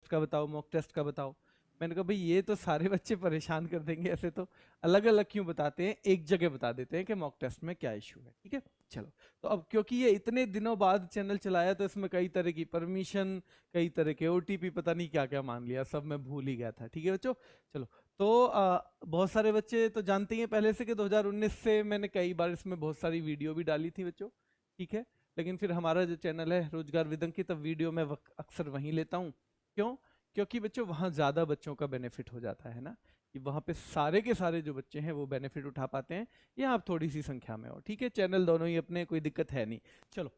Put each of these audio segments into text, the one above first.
का बताओ, mock test का बताओ। मैंने कहा भाई ये तो सारे बच्चे परेशान कर देंगे, ऐसे तो अलग अलग क्यों बताते हैं, एक जगह बता देते हैं कि मॉक टेस्ट में क्या इशू है। ठीक है, चलो। तो अब क्योंकि ये इतने दिनों बाद चैनल चलाया तो इसमें कई तरह की परमिशन, कई तरह के ओटीपी, पता नहीं क्या क्या मान लिया, सब मैं भूल ही गया था। ठीक है बच्चों, चलो। तो बहुत सारे बच्चे तो जानते ही हैं पहले से कि 2019 से मैंने कई बार इसमें बहुत सारी वीडियो भी डाली थी बच्चों। ठीक है, लेकिन फिर हमारा जो चैनल है रोजगार विद अंकित, तब वीडियो मैं अक्सर वहीं लेता हूँ। क्यों? क्योंकि बच्चों वहाँ ज़्यादा बच्चों का बेनिफिट हो जाता है ना, कि वहाँ पे सारे के सारे जो बच्चे हैं वो बेनिफिट उठा पाते हैं, या आप थोड़ी सी संख्या में हो। ठीक है, चैनल दोनों ही अपने, कोई दिक्कत है नहीं। चलो,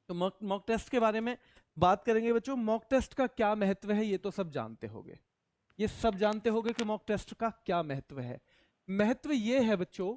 तो मॉक टेस्ट के बारे में बात करेंगे बच्चों। मॉक टेस्ट का क्या महत्व है ये तो सब जानते होंगे, ये सब जानते होंगे कि मॉक टेस्ट का क्या महत्व है। महत्व ये है बच्चों,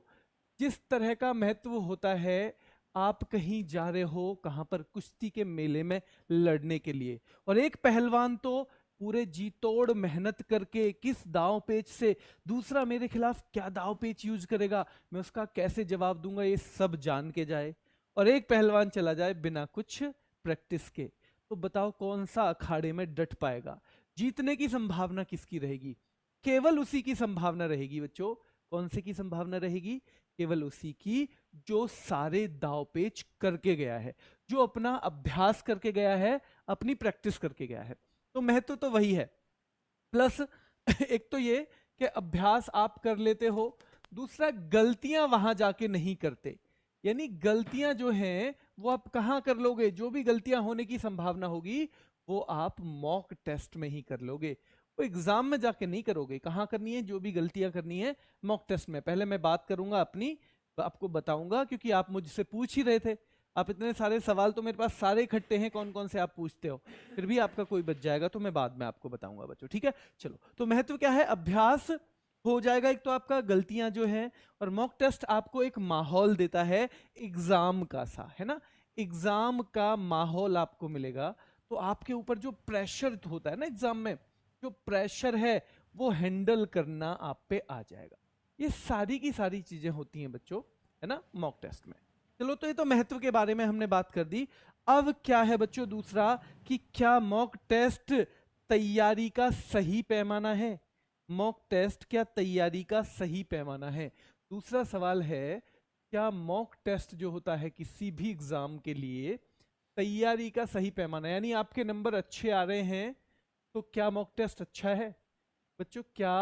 जिस तरह का महत्व होता है, आप कहीं जा रहे हो कहां पर, कुश्ती के मेले में लड़ने के लिए, और एक पहलवान तो पूरे जी तोड़ मेहनत करके किस दांव पेच से दूसरा मेरे खिलाफ क्या दांव पेच यूज करेगा, मैं उसका कैसे जवाब दूंगा, ये सब जान के जाए, और एक पहलवान चला जाए बिना कुछ प्रैक्टिस के, तो बताओ कौन सा अखाड़े में डट पाएगा? जीतने की संभावना किसकी रहेगी? केवल उसी की संभावना रहेगी बच्चों। कौन से की संभावना रहेगी? केवल उसी की जो सारे दाव पेच करके गया है, जो अपना अभ्यास करके गया है, अपनी प्रैक्टिस करके गया है। तो महत्व तो वही है। प्लस एक तो ये कि अभ्यास आप कर लेते हो, दूसरा गलतियां वहां जाके नहीं करते। यानी गलतियां जो हैं वो आप कहां कर लोगे? जो भी गलतियां होने की संभावना होगी वो आप मॉक टेस्ट में ही कर लोगे, वो एग्जाम में जाके नहीं करोगे। कहां करनी है जो भी गलतियां करनी है? मॉक टेस्ट में। पहले मैं बात करूंगा अपनी, आपको बताऊंगा, क्योंकि आप मुझसे पूछ ही रहे थे। आप इतने सारे सवाल तो मेरे पास सारे इकट्ठे हैं, कौन कौन से आप पूछते हो, फिर भी आपका कोई बच जाएगा तो मैं बाद में आपको बताऊंगा बच्चों। ठीक है, चलो। तो महत्व क्या है? अभ्यास हो जाएगा एक तो आपका, गलतियां जो हैं, और मॉक टेस्ट आपको एक माहौल देता है एग्जाम का सा, है ना, एग्जाम का माहौल आपको मिलेगा। तो आपके ऊपर जो प्रेशर होता है ना एग्जाम में, जो प्रेशर है वो हैंडल करना आप पे आ जाएगा। ये सारी की सारी चीजें होती हैं बच्चों, है ना, मॉक टेस्ट में। चलो, तो ये तो महत्व के बारे में हमने बात कर दी। अब क्या है बच्चों दूसरा, कि क्या मॉक टेस्ट तैयारी का सही पैमाना है? मॉक टेस्ट क्या तैयारी का सही पैमाना है? दूसरा सवाल है, क्या मॉक टेस्ट जो होता है किसी भी एग्जाम के लिए तैयारी का सही पैमाना, यानी आपके नंबर अच्छे आ रहे हैं तो क्या मॉक टेस्ट अच्छा है? बच्चों, क्या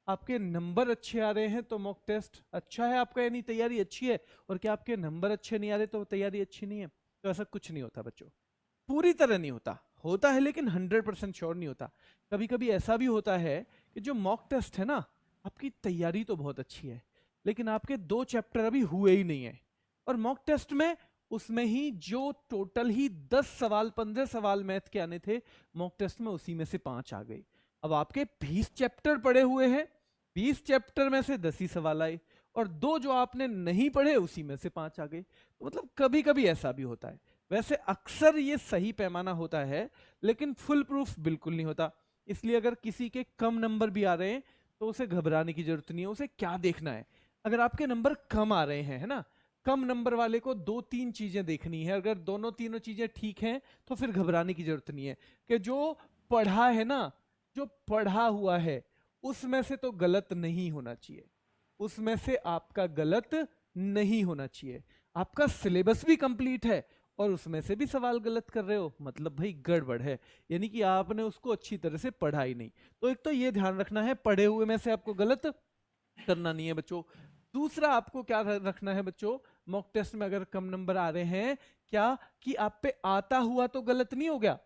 आपके नंबर अच्छे आ रहे हैं तो मॉक टेस्ट अच्छा है आपका, यानी तैयारी अच्छी है, और क्या आपके नंबर अच्छे नहीं आ रहे तो तैयारी अच्छी नहीं है? तो ऐसा कुछ नहीं होता बच्चों, पूरी तरह नहीं होता। होता है लेकिन 100% श्योर नहीं होता। कभी कभी ऐसा भी होता है कि जो मॉक टेस्ट है ना, आपकी तैयारी तो बहुत अच्छी है, लेकिन आपके 2 चैप्टर अभी हुए ही नहीं है, और मॉक टेस्ट में उसमें ही जो टोटल ही 10 सवाल 15 सवाल मैथ के आने थे, मॉक टेस्ट में उसी में से 5 आ गए। अब आपके 20 चैप्टर पढ़े हुए हैं, 20 चैप्टर में से 10 ही सवाल आए, और 2 जो आपने नहीं पढ़े उसी में से 5 आ गए। तो मतलब कभी कभी ऐसा भी होता है। वैसे अक्सर ये सही पैमाना होता है, लेकिन फुल प्रूफ बिल्कुल नहीं होता। इसलिए अगर किसी के कम नंबर भी आ रहे हैं तो उसे घबराने की जरूरत नहीं है। उसे क्या देखना है, अगर आपके नंबर कम आ रहे हैं, है ना, कम नंबर वाले को 2-3 चीजें देखनी है। अगर दोनों तीनों चीजें ठीक हैं तो फिर घबराने की जरूरत नहीं है, कि जो पढ़ा है ना, जो पढ़ा हुआ है उसमें से तो गलत नहीं होना चाहिए, उसमें से आपका गलत नहीं होना चाहिए। आपका सिलेबस भी कंप्लीट है और उसमें से भी सवाल गलत कर रहे हो, मतलब भाई गड़बड़ है, यानी कि आपने उसको अच्छी तरह से पढ़ा ही नहीं। तो एक तो ये ध्यान रखना है, पढ़े हुए में से आपको गलत करना नहीं है बच्चों। दूसरा आपको क्या रखना है बच्चों, मॉक टेस्ट में अगर कम नंबर आ रहे हैं, क्या कि आप पे आता हुआ तो गलत नहीं हो गया,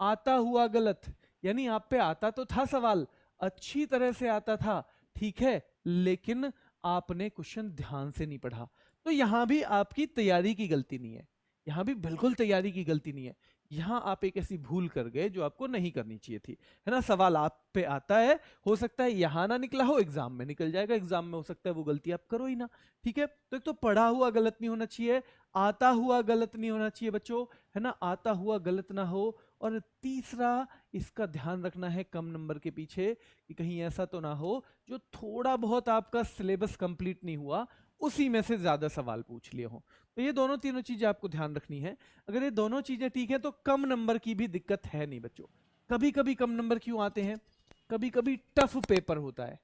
आता हुआ गलत, यानी आप पे आता तो था सवाल, अच्छी तरह से आता था, ठीक है, लेकिन आपने क्वेश्चन ध्यान से नहीं पढ़ा। तो यहां भी आपकी तैयारी की गलती नहीं है, यहां भी बिल्कुल तैयारी की गलती नहीं है। यहां आप एक ऐसी भूल कर गए जो आपको नहीं करनी चाहिए थी, है ना। सवाल आप पे आता है, हो सकता है यहां ना निकला हो, एग्जाम में निकल जाएगा, एग्जाम में हो सकता है वो गलती आप करो ही ना। ठीक है, तो एक तो पढ़ा हुआ गलत नहीं होना चाहिए, आता हुआ गलत नहीं होना चाहिए बच्चों, है ना, आता हुआ गलत ना हो। और तीसरा इसका ध्यान रखना है कम नंबर के पीछे, कि कहीं ऐसा तो ना हो जो थोड़ा बहुत आपका सिलेबस कंप्लीट नहीं हुआ उसी में से ज्यादा सवाल पूछ लिए हो। तो ये दोनों तीनों चीजें आपको ध्यान रखनी है। अगर ये दोनों चीजें ठीक है तो कम नंबर की भी दिक्कत है नहीं बच्चों, कभी कभी कम नंबर क्यों आते हैं? कभी कभी टफ पेपर होता है,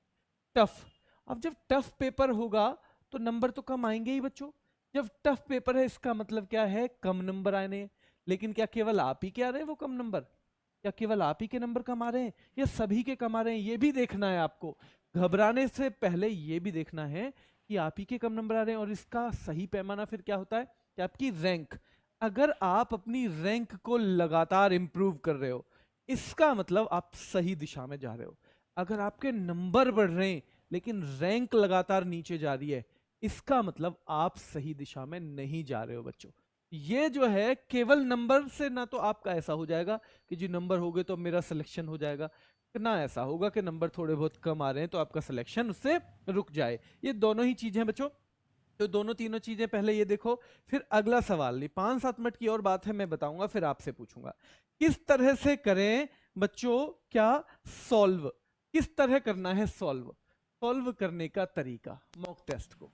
टफ। अब जब टफ पेपर होगा तो नंबर तो कम आएंगे ही बच्चों। जब टफ पेपर है इसका मतलब क्या है? कम नंबर आने हैं। लेकिन क्या केवल आप ही के आ रहे हैं वो कम नंबर? क्या केवल आप ही के नंबर कम आ रहे हैं या सभी के कम आ रहे हैं? ये भी देखना है आपको। घबराने से पहले ये भी देखना है कि आप ही के कम नंबर आ रहे हैं। और इसका सही पैमाना फिर क्या होता है कि आपकी रैंक। अगर आप अपनी रैंक को लगातार इंप्रूव कर रहे हो, इसका मतलब आप सही दिशा में जा रहे हो। अगर आपके नंबर बढ़ रहे हैं लेकिन रैंक लगातार नीचे जा रही है, इसका मतलब आप सही दिशा में नहीं जा रहे हो बच्चों। ये जो है केवल नंबर से ना तो आपका ऐसा हो जाएगा कि जी नंबर हो गए तो मेरा सिलेक्शन हो जाएगा, ना ऐसा होगा कि नंबर थोड़े बहुत कम आ रहे हैं तो आपका सिलेक्शन उससे रुक जाए। ये दोनों ही चीजें हैं बच्चों। तो दोनों तीनों चीजें पहले ये देखो, फिर अगला सवाल नहीं, 5-7 मिनट की और बात है, मैं बताऊंगा फिर आपसे पूछूंगा किस तरह से करें बच्चों। क्या सॉल्व, किस तरह करना है सॉल्व, सॉल्व करने का तरीका मॉक टेस्ट को।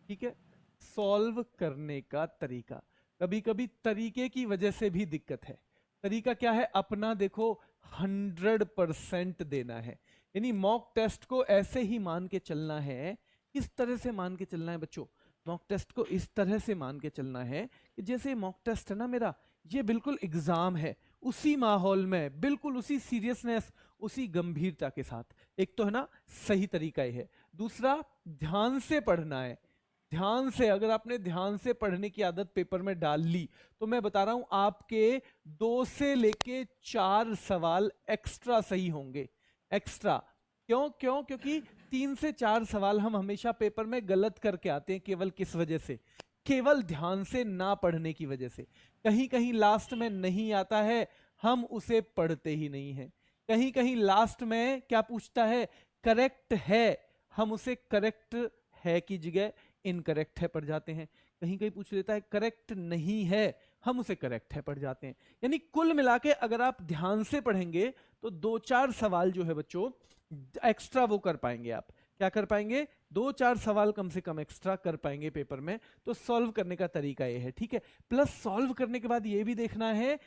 ठीक है, सॉल्व करने का तरीका। कभी कभी तरीके की वजह से भी दिक्कत है। तरीका क्या है? अपना देखो 100% देना है। यानी मॉक टेस्ट को ऐसे ही मान के चलना है। किस तरह से मान के चलना है बच्चों? मॉक टेस्ट को इस तरह से मान के चलना है कि जैसे मॉक टेस्ट है ना मेरा, ये बिल्कुल एग्जाम है, उसी माहौल में, बिल्कुल उसी सीरियसनेस, उसी गंभीरता के साथ। एक तो है ना सही तरीका ही है, दूसरा ध्यान से पढ़ना है। ध्यान से, अगर आपने ध्यान से पढ़ने की आदत पेपर में डाल ली तो मैं बता रहा हूं आपके 2 से लेके 4 सवाल एक्स्ट्रा सही होंगे। एक्स्ट्रा क्यों? क्योंकि 3 से 4 सवाल हम हमेशा पेपर में गलत करके आते हैं। केवल किस वजह से? केवल ध्यान से ना पढ़ने की वजह से। कहीं कहीं लास्ट में नहीं आता है, हम उसे पढ़ते ही नहीं है। कहीं कहीं लास्ट में क्या पूछता है? करेक्ट है, हम उसे करेक्ट है की जगह इनकरेक्ट है पढ़ जाते हैं। कहीं कहीं पूछ लेता है करेक्ट नहीं है, हम उसे करेक्ट है पढ़ जाते हैं। यानी कुल मिला के अगर आप ध्यान से पढ़ेंगे तो 2-4 सवाल जो है बच्चों एक्स्ट्रा वो कर पाएंगे। आप क्या कर पाएंगे? 2-4 सवाल कम से कम एक्स्ट्रा कर पाएंगे पेपर में। तो सॉल्व करने का तरीका ये है। ठीक है, प्लस सॉल्व करने के बाद ये भी देखना है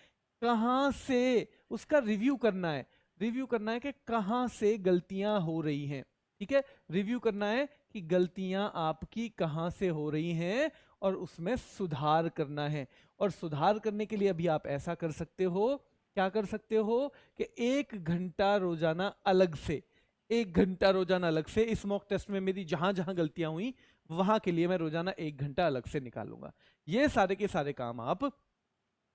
कहां से उसका रिव्यू करना है। रिव्यू करना है कि कहां से गलतियां हो रही हैं। ठीक है, रिव्यू करना है कि गलतियां आपकी कहां से हो रही हैं और उसमें सुधार करना है। और सुधार करने के लिए अभी आप ऐसा कर सकते हो, क्या कर सकते हो कि 1 घंटा रोजाना अलग से, 1 घंटा रोजाना अलग से इस मॉक टेस्ट में मेरी जहां जहां गलतियां हुई वहां के लिए मैं रोजाना 1 घंटा अलग से निकालूंगा। ये सारे के सारे काम आप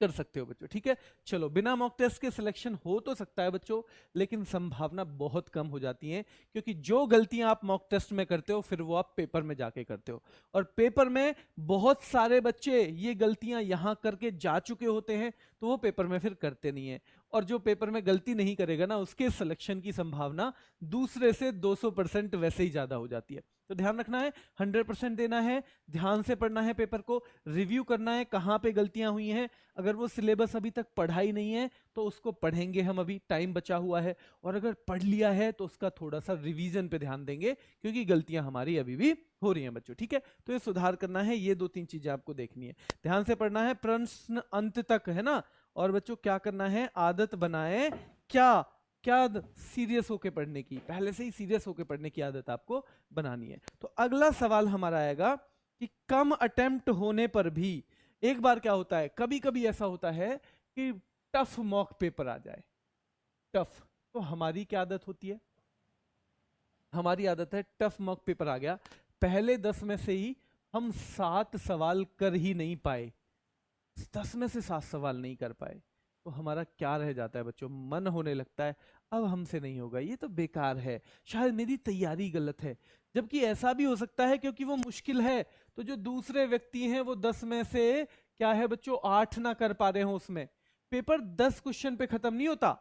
कर सकते हो बच्चों। ठीक है, चलो, बिना मॉक टेस्ट के सिलेक्शन हो तो सकता है बच्चों, लेकिन संभावना बहुत कम हो जाती है, क्योंकि जो गलतियां आप मॉक टेस्ट में करते हो फिर वो आप पेपर में जाके करते हो। और पेपर में बहुत सारे बच्चे ये गलतियां यहां करके जा चुके होते हैं तो वो पेपर में फिर करते नहीं है। और जो पेपर में गलती नहीं करेगा ना, उसके सिलेक्शन की संभावना दूसरे से 200% वैसे ही ज्यादा हो जाती है। तो ध्यान रखना है, 100% देना है, ध्यान से पढ़ना है पेपर को, रिव्यू करना है कहां पे गलतियां हुई हैं। अगर वो सिलेबस अभी तक पढ़ा ही नहीं है तो उसको पढ़ेंगे हम, अभी टाइम बचा हुआ है। और अगर पढ़ लिया है तो उसका थोड़ा सा रिवीजन पे ध्यान देंगे, क्योंकि गलतियां हमारी अभी भी हो रही हैं बच्चों। ठीक है, तो ये सुधार करना है, ये 2-3 चीजें आपको देखनी है। ध्यान से पढ़ना है, प्रश्न अंत तक, है ना। और बच्चों क्या करना है? आदत बनाए क्या क्या सीरियस होके पढ़ने की, पहले से ही सीरियस होके पढ़ने की आदत आपको बनानी है। तो अगला सवाल हमारा आएगा कि कम अटेम्प्ट होने पर भी, एक बार क्या होता है, कभी कभी ऐसा होता है कि टफ मॉक पेपर आ जाए। टफ, तो हमारी क्या आदत होती है? हमारी आदत है टफ मॉक पेपर आ गया, पहले 10 में से ही हम 7 सवाल कर ही नहीं पाए, 10 में से 7 सवाल नहीं कर पाए, तो हमारा क्या रह जाता है बच्चों? मन होने लगता है अब हमसे नहीं होगा, ये तो बेकार है, शायद मेरी तैयारी गलत है। जबकि ऐसा भी हो सकता है क्योंकि वो मुश्किल है, तो जो दूसरे व्यक्ति हैं वो 10 में से क्या है बच्चों 8 ना कर पा रहे हो उसमें। पेपर 10 क्वेश्चन पे खत्म नहीं होता,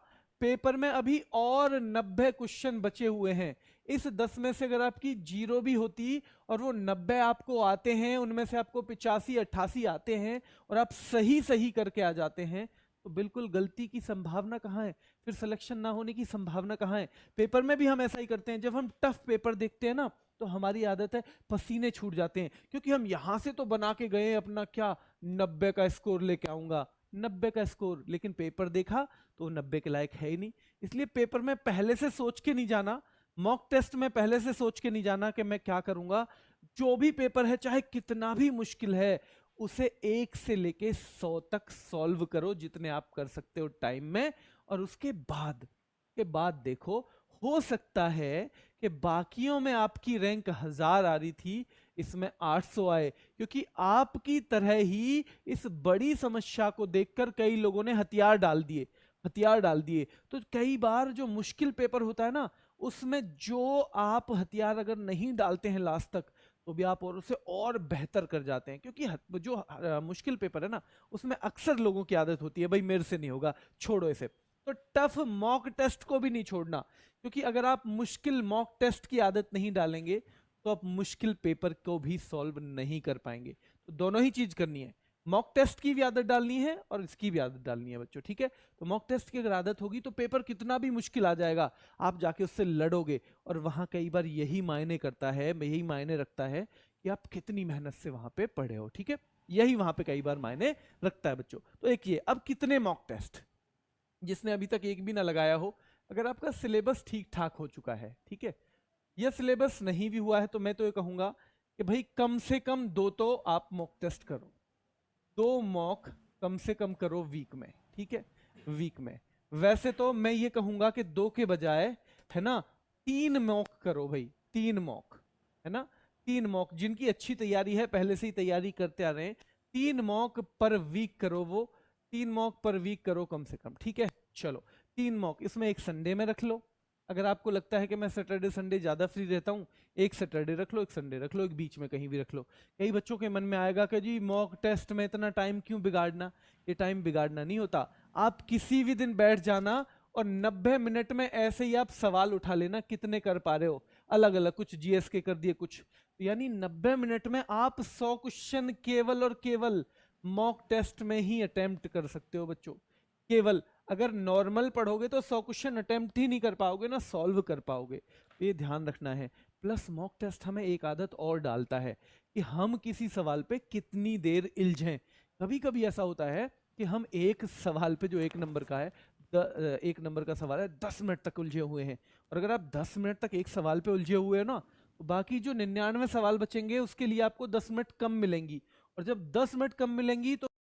पेपर में अभी और 90 क्वेश्चन बचे हुए हैं। इस 10 में से अगर आपकी 0 भी होती और वो 90 आपको आते हैं, उनमें से आपको 85-88 आते हैं और आप सही सही करके आ जाते हैं, तो बिल्कुल गलती की संभावना कहाँ है? फिर सिलेक्शन ना होने की संभावना कहाँ है? पेपर में भी हम ऐसा ही करते हैं, जब हम टफ पेपर देखते हैं ना तो हमारी आदत है पसीने छूट जाते हैं, क्योंकि हम यहां से तो बना के गए अपना क्या 90 का स्कोर लेके आऊंगा, 90 का स्कोर, लेकिन पेपर देखा तो 90 के लायक है ही नहीं। इसलिए पेपर में पहले से सोच के नहीं जाना, मॉक टेस्ट में पहले से सोच के नहीं जाना कि मैं क्या करूंगा। जो भी पेपर है चाहे कितना भी मुश्किल है, उसे 1 से लेके 100 तक सॉल्व करो जितने आप कर सकते हो टाइम में। और उसके बाद देखो, हो सकता है कि बाकियों में आपकी रैंक 1000 आ रही थी, इसमें 800 आए, क्योंकि आपकी तरह ही इस बड़ी समस्या को देखकर कई लोगों ने हथियार डाल दिए। तो कई बार जो मुश्किल पेपर होता है ना, उसमें जो आप हथियार अगर नहीं डालते हैं लास्ट तक, तो भी आप और उसे और बेहतर कर जाते हैं। क्योंकि जो मुश्किल पेपर है ना, उसमें अक्सर लोगों की आदत होती है, भाई मेरे से नहीं होगा, छोड़ो इसे। तो टफ मॉक टेस्ट को भी नहीं छोड़ना, क्योंकि अगर आप मुश्किल मॉक टेस्ट की आदत नहीं डालेंगे तो आप मुश्किल पेपर को भी सॉल्व नहीं कर पाएंगे। तो दोनों ही चीज करनी है, मॉक टेस्ट की भी आदत डालनी है और इसकी भी आदत डालनी है बच्चों, ठीक है। तो मॉक टेस्ट की अगर आदत होगी तो पेपर कितना भी मुश्किल आ जाएगा, आप जाके उससे लड़ोगे। और वहां कई बार यही मायने करता है, यही मायने रखता है कि आप कितनी मेहनत से वहां पे पढ़े हो, ठीक है। यही वहां पे कई बार मायने रखता है बच्चों। तो एक ये, अब कितने मॉक टेस्ट, जिसने अभी तक एक भी ना लगाया हो, अगर आपका सिलेबस ठीक ठाक हो चुका है, ठीक है, यह सिलेबस नहीं भी हुआ है, तो मैं तो ये कहूंगा कि भाई कम से कम 2 तो आप मॉक टेस्ट करो, 2 मॉक कम से कम करो वीक में, ठीक है, वीक में। वैसे तो मैं ये कहूंगा कि 2 के बजाय, है ना, 3 मॉक करो भाई, 3 मॉक, है ना, 3 मॉक। जिनकी अच्छी तैयारी है, पहले से ही तैयारी करते आ रहे हैं, 3 मॉक पर वीक करो, वो 3 मॉक पर वीक करो कम से कम, ठीक है। चलो 3 मॉक, इसमें एक संडे में रख लो। अगर आपको लगता है कि मैं सैटरडे संडे ज्यादा फ्री रहता हूं, एक सैटरडे रख लो, एक संडे रख लो, एक बीच में कहीं भी रख लो। कई बच्चों के मन में आएगा कि जी मॉक टेस्ट में इतना टाइम क्यों बिगाड़ना। ये टाइम बिगाड़ना नहीं होता, आप किसी भी दिन बैठ जाना और 90 मिनट में ऐसे ही आप सवाल उठा लेना, कितने कर पा रहे हो, अलग अलग, कुछ जीएस के कर दिए, कुछ, यानी 90 मिनट में आप 100 क्वेश्चन केवल और केवल मॉक टेस्ट में ही अटेम्प्ट कर सकते हो बच्चों। केवल अगर नॉर्मल पढ़ोगे तो 100 क्वेश्चन अटेम्प्ट ही नहीं कर पाओगे, ना सॉल्व कर पाओगे, ये ध्यान रखना है। प्लस मॉक टेस्ट हमें एक आदत और डालता है कि हम किसी सवाल पे कितनी देर उलझें। कभी कभी ऐसा होता है कि हम एक सवाल पे, जो 1 नंबर का है, 1 नंबर का सवाल है, 10 मिनट तक उलझे हुए हैं। और अगर आप 10 मिनट तक एक सवाल पे उलझे हुए हो ना, तो बाकी जो 99 सवाल बचेंगे उसके लिए आपको 10 मिनट कम मिलेंगी। और जब 10 मिनट कम मिलेंगी तो